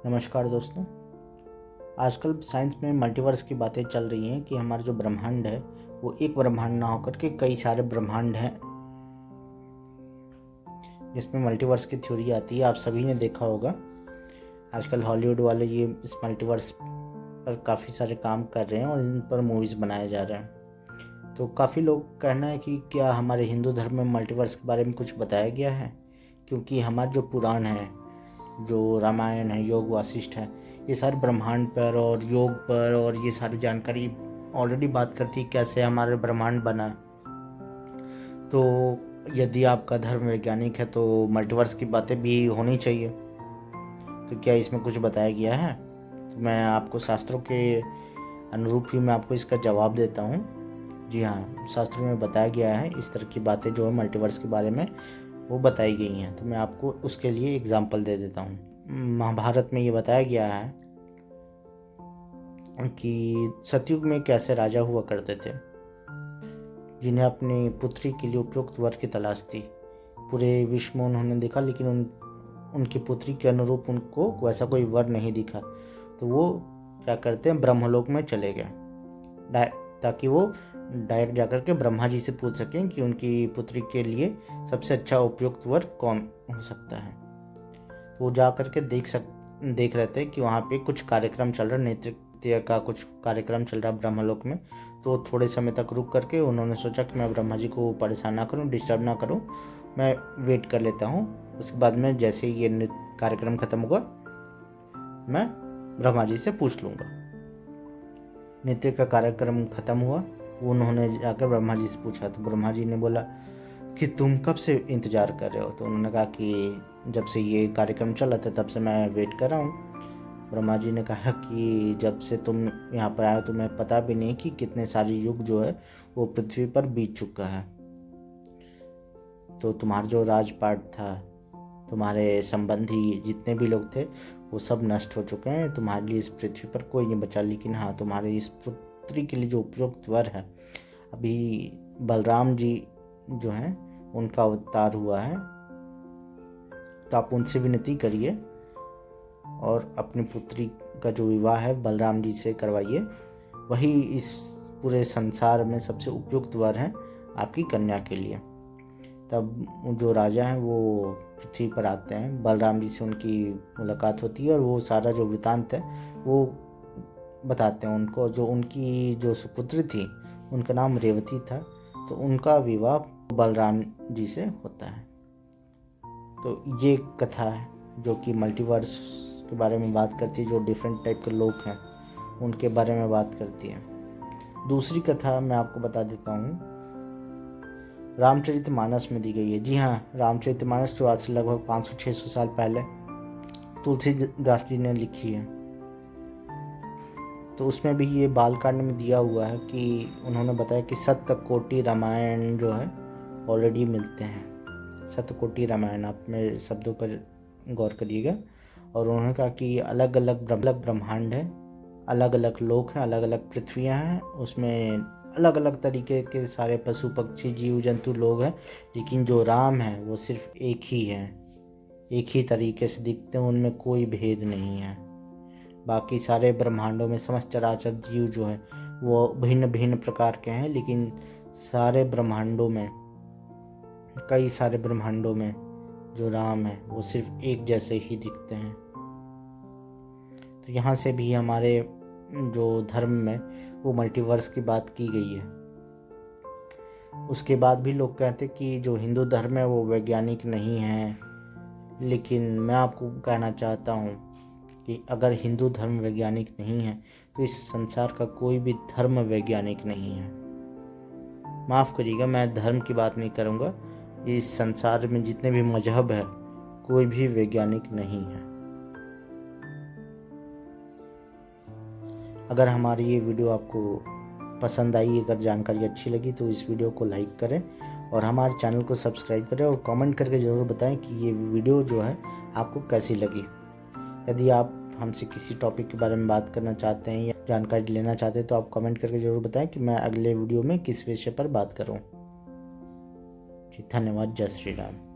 नमस्कार दोस्तों। आजकल साइंस में मल्टीवर्स की बातें चल रही हैं कि हमारा जो ब्रह्मांड है वो एक ब्रह्मांड ना होकर के कई सारे ब्रह्मांड हैं, जिसमें मल्टीवर्स की थ्योरी आती है। आप सभी ने देखा होगा, आजकल हॉलीवुड वाले ये इस मल्टीवर्स पर काफ़ी सारे काम कर रहे हैं और इन पर मूवीज़ बनाए जा रहे हैं। तो काफ़ी लोग कहना है कि क्या हमारे हिंदू धर्म में मल्टीवर्स के बारे में कुछ बताया गया है, क्योंकि हमारे जो पुराण है, जो रामायण है, योग वासिष्ठ है, ये सारे ब्रह्मांड पर और योग पर और ये सारी जानकारी ऑलरेडी बात करती है कैसे हमारे ब्रह्मांड बना। तो यदि आपका धर्म वैज्ञानिक है तो मल्टीवर्स की बातें भी होनी चाहिए। तो क्या इसमें कुछ बताया गया है? तो मैं आपको शास्त्रों के अनुरूप ही मैं आपको इसका जवाब देता हूँ। जी हाँ, शास्त्रों में बताया गया है, इस तरह की बातें जो है मल्टीवर्स के बारे में वो बताई गई हैं। तो मैं आपको उसके लिए एग्जाम्पल दे देता हूँ। महाभारत में ये बताया गया है कि सतयुग में कैसे राजा हुआ करते थे, जिन्हें अपनी पुत्री के लिए उपयुक्त वर की तलाश थी। पूरे विश्व में उन्होंने देखा, लेकिन उनकी पुत्री के अनुरूप उनको वैसा कोई वर नहीं दिखा। तो वो क्या करते हैं, ब्रह्मलोक में चले गए ताकि वो डायरेक्ट जाकर के ब्रह्मा जी से पूछ सकें कि उनकी पुत्री के लिए सबसे अच्छा उपयुक्त वर कौन हो सकता है। तो वो जा करके देख रहे थे कि वहाँ पे कुछ कार्यक्रम चल रहा, नृत्य का कुछ कार्यक्रम चल रहा ब्रह्मलोक में। तो थोड़े समय तक रुक करके उन्होंने सोचा कि मैं ब्रह्मा जी को परेशान ना करूँ, डिस्टर्ब ना करूँ, मैं वेट कर लेता हूँ। उसके बाद में जैसे ही ये नृत्य कार्यक्रम खत्म होगा मैं ब्रह्मा जी से पूछ लूँगा। नृत्य का कार्यक्रम खत्म हुआ, उन्होंने जाकर ब्रह्मा जी से पूछा। तो ब्रह्मा जी ने बोला कि तुम कब से इंतज़ार कर रहे हो? तो उन्होंने कहा कि जब से ये कार्यक्रम चल रहा था तब से मैं वेट कर रहा हूँ। ब्रह्मा जी ने कहा कि जब से तुम यहाँ पर आए हो तुम्हें पता भी नहीं कि कितने सारे युग जो है वो पृथ्वी पर बीत चुका है। तो तुम्हारा जो राजपाट था, तुम्हारे संबंधी जितने भी लोग थे वो सब नष्ट हो चुके हैं। तुम्हारे लिए इस पृथ्वी पर कोई नहीं बचा। लेकिन हाँ, तुम्हारे इस पुत्री के लिए जो उपयुक्त वर है, अभी बलराम जी जो हैं उनका अवतार हुआ है, तो आप उनसे विनती करिए और अपनी पुत्री का जो विवाह है बलराम जी से करवाइए। वही इस पूरे संसार में सबसे उपयुक्त वर हैं आपकी कन्या के लिए। तब जो राजा हैं वो पृथ्वी पर आते हैं, बलराम जी से उनकी मुलाकात होती है और वो सारा जो वृतांत है वो बताते हैं उनको। जो उनकी जो सुपुत्री थी उनका नाम रेवती था, तो उनका विवाह बलराम जी से होता है। तो ये कथा है जो कि मल्टीवर्स के बारे में बात करती है, जो डिफरेंट टाइप के लोग हैं उनके बारे में बात करती है। दूसरी कथा मैं आपको बता देता हूँ, रामचरितमानस में दी गई है। जी हाँ, रामचरितमानस जो आज से लगभग 500-600 साल पहले तुलसीदास जी ने लिखी है। तो उसमें भी ये बालकांड में दिया हुआ है कि उन्होंने बताया कि सप्तकोटि रामायण जो है ऑलरेडी मिलते हैं। सप्तकोटि रामायण, आप मेरे शब्दों पर गौर करिएगा। और उन्होंने कहा कि अलग अलग ब्रह्मांड है, अलग अलग लोक हैं, अलग अलग पृथ्वियाँ हैं, उसमें अलग अलग तरीके के सारे पशु पक्षी जीव जंतु लोग हैं। लेकिन जो राम है वो सिर्फ एक ही है, एक ही तरीके से दिखते हैं, उनमें कोई भेद नहीं है। बाकी सारे ब्रह्मांडों में समस्त चराचर जीव जो है वो भिन्न भिन्न प्रकार के हैं, लेकिन सारे ब्रह्मांडों में, कई सारे ब्रह्मांडों में जो राम है वो सिर्फ एक जैसे ही दिखते हैं। तो यहाँ से भी हमारे जो धर्म में वो मल्टीवर्स की बात की गई है। उसके बाद भी लोग कहते कि जो हिंदू धर्म है वो वैज्ञानिक नहीं है। लेकिन मैं आपको कहना चाहता हूँ कि अगर हिंदू धर्म वैज्ञानिक नहीं है तो इस संसार का कोई भी धर्म वैज्ञानिक नहीं है। माफ़ करिएगा, मैं धर्म की बात नहीं करूँगा। इस संसार में जितने भी मजहब है कोई भी वैज्ञानिक नहीं है। अगर हमारी ये वीडियो आपको पसंद आई, अगर जानकारी अच्छी लगी तो इस वीडियो को लाइक करें और हमारे चैनल को सब्सक्राइब करें और कमेंट करके ज़रूर बताएं कि ये वीडियो जो है आपको कैसी लगी। यदि आप हमसे किसी टॉपिक के बारे में बात करना चाहते हैं या जानकारी लेना चाहते हैं तो आप कमेंट करके ज़रूर बताएं कि मैं अगले वीडियो में किस विषय पर बात करूं। जी धन्यवाद। जय श्री राम।